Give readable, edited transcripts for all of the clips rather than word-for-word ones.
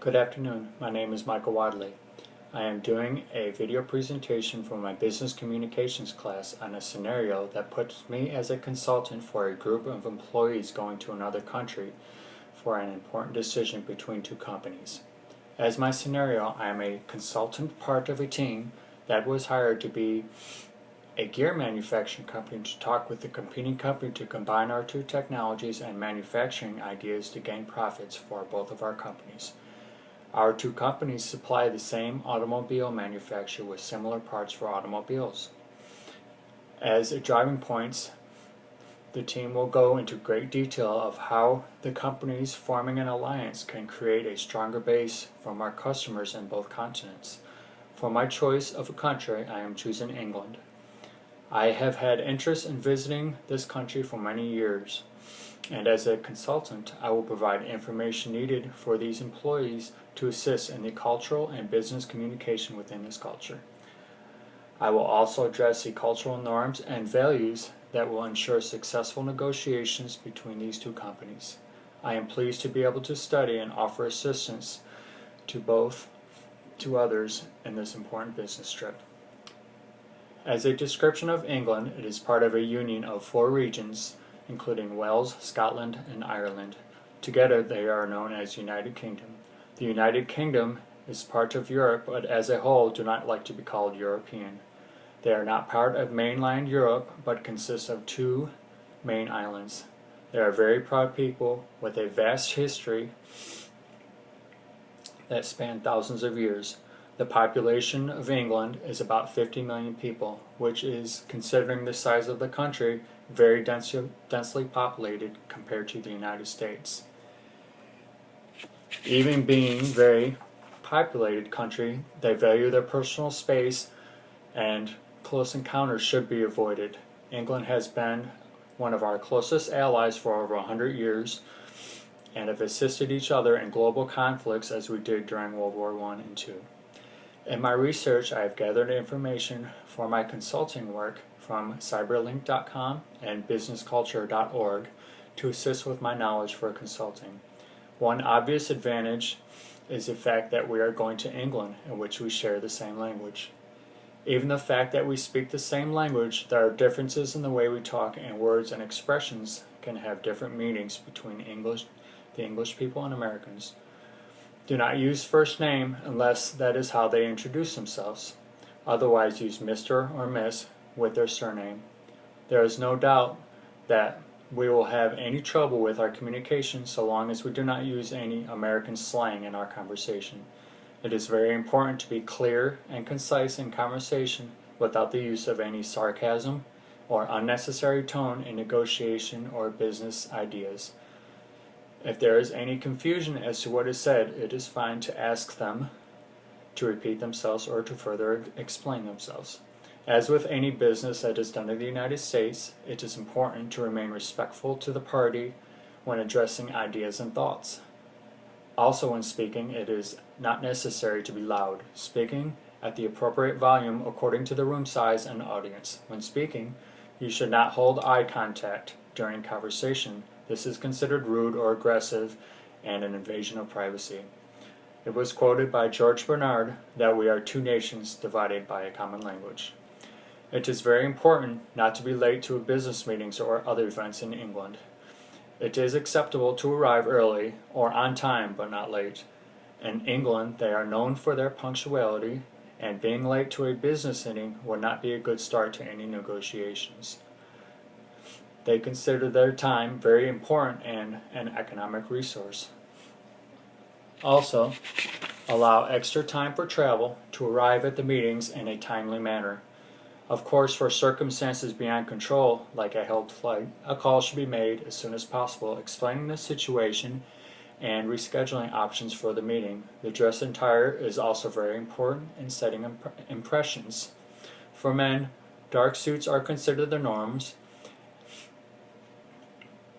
Good afternoon. My name is Michael Wadley. I am doing a video presentation for my business communications class on a scenario that puts me as a consultant for a group of employees going to another country for an important decision between two companies. As my scenario, I am a consultant part of a team that was hired to be a gear manufacturing company to talk with the competing company to combine our two technologies and manufacturing ideas to gain profits for both of our companies. Our two companies supply the same automobile manufacturer with similar parts for automobiles. As driving points, the team will go into great detail of how the companies forming an alliance can create a stronger base from our customers in both continents. For my choice of a country, I am choosing England. I have had interest in visiting this country for many years, and as a consultant, I will provide information needed for these employees to assist in the cultural and business communication within this culture. I will also address the cultural norms and values that will ensure successful negotiations between these two companies. I am pleased to be able to study and offer assistance to others in this important business trip. As a description of England, it is part of a union of 4 regions, including Wales, Scotland, and Ireland. Together they are known as United Kingdom. The United Kingdom is part of Europe, but as a whole do not like to be called European. They are not part of mainland Europe, but consist of 2 main islands. They are very proud people with a vast history that spans thousands of years. The population of England is about 50 million people, which is, considering the size of the country, very densely populated compared to the United States. Even being a very populated country, they value their personal space and close encounters should be avoided. England has been one of our closest allies for over 100 years and have assisted each other in global conflicts as we did during World War I and II. In my research, I have gathered information for my consulting work from cyberlink.com and businessculture.org to assist with my knowledge for consulting. One obvious advantage is the fact that we are going to England, in which we share the same language. Even the fact that we speak the same language, there are differences in the way we talk, and words and expressions can have different meanings between the English people and Americans. Do not use first name unless that is how they introduce themselves. Otherwise, use Mr. or Miss with their surname. There is no doubt that we will have any trouble with our communication so long as we do not use any American slang in our conversation. It is very important to be clear and concise in conversation without the use of any sarcasm or unnecessary tone in negotiation or business ideas. If there is any confusion as to what is said, it is fine to ask them to repeat themselves or to further explain themselves. As with any business that is done in the United States, it is important to remain respectful to the party when addressing ideas and thoughts. Also, when speaking, it is not necessary to be loud. Speaking at the appropriate volume according to the room size and audience. When speaking, you should not hold eye contact during conversation. This is considered rude or aggressive and an invasion of privacy. It was quoted by George Bernard that we are 2 nations divided by a common language. It is very important not to be late to business meetings or other events in England. It is acceptable to arrive early or on time but not late. In England, they are known for their punctuality, and being late to a business meeting would not be a good start to any negotiations. They consider their time very important and an economic resource. Also, allow extra time for travel to arrive at the meetings in a timely manner. Of course, for circumstances beyond control, like a held flight, a call should be made as soon as possible, explaining the situation and rescheduling options for the meeting. The dress attire is also very important in setting impressions. For men, dark suits are considered the norms,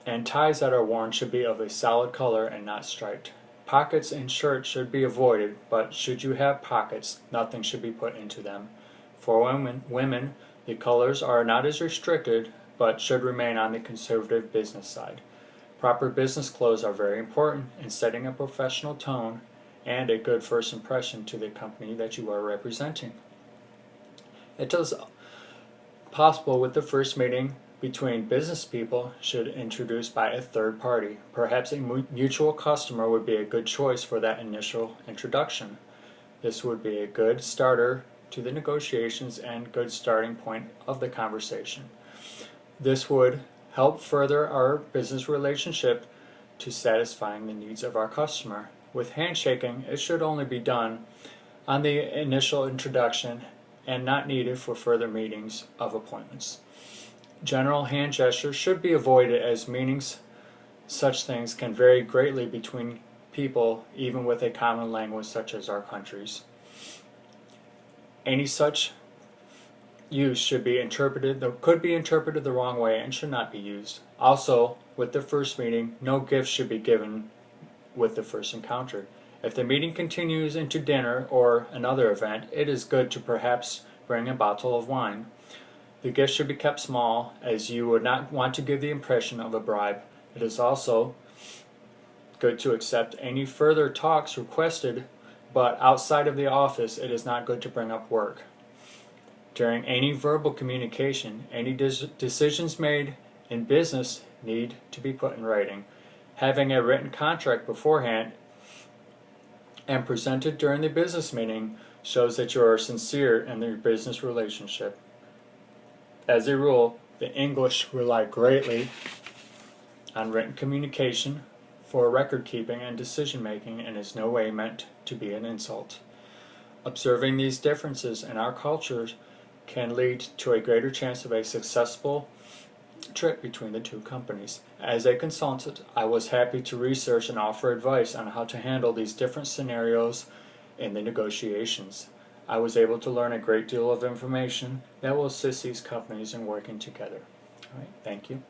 and ties that are worn should be of a solid color and not striped. Pockets in shirts should be avoided, but should you have pockets, nothing should be put into them. For women, the colors are not as restricted, but should remain on the conservative business side. Proper business clothes are very important in setting a professional tone and a good first impression to the company that you are representing. It is possible with the first meeting between business people should introduced by a third party. Perhaps a mutual customer would be a good choice for that initial introduction. This would be a good starter to the negotiations and good starting point of the conversation. This would help further our business relationship to satisfying the needs of our customer. With handshaking, it should only be done on the initial introduction and not needed for further meetings of appointments. General hand gestures should be avoided as meanings such things can vary greatly between people even with a common language such as our countries. Any such use could be interpreted the wrong way and should not be used. Also, with the first meeting, no gifts should be given with the first encounter. If the meeting continues into dinner or another event, it is good to perhaps bring a bottle of wine. The gift should be kept small, as you would not want to give the impression of a bribe. It is also good to accept any further talks requested, but outside of the office, it is not good to bring up work. During any verbal communication, any decisions made in business need to be put in writing. Having a written contract beforehand and presented during the business meeting shows that you are sincere in your business relationship. As a rule, the English rely greatly on written communication for record keeping and decision making and is no way meant to be an insult. Observing these differences in our cultures can lead to a greater chance of a successful trip between the two companies. As a consultant, I was happy to research and offer advice on how to handle these different scenarios in the negotiations. I was able to learn a great deal of information that will assist these companies in working together. All right, thank you.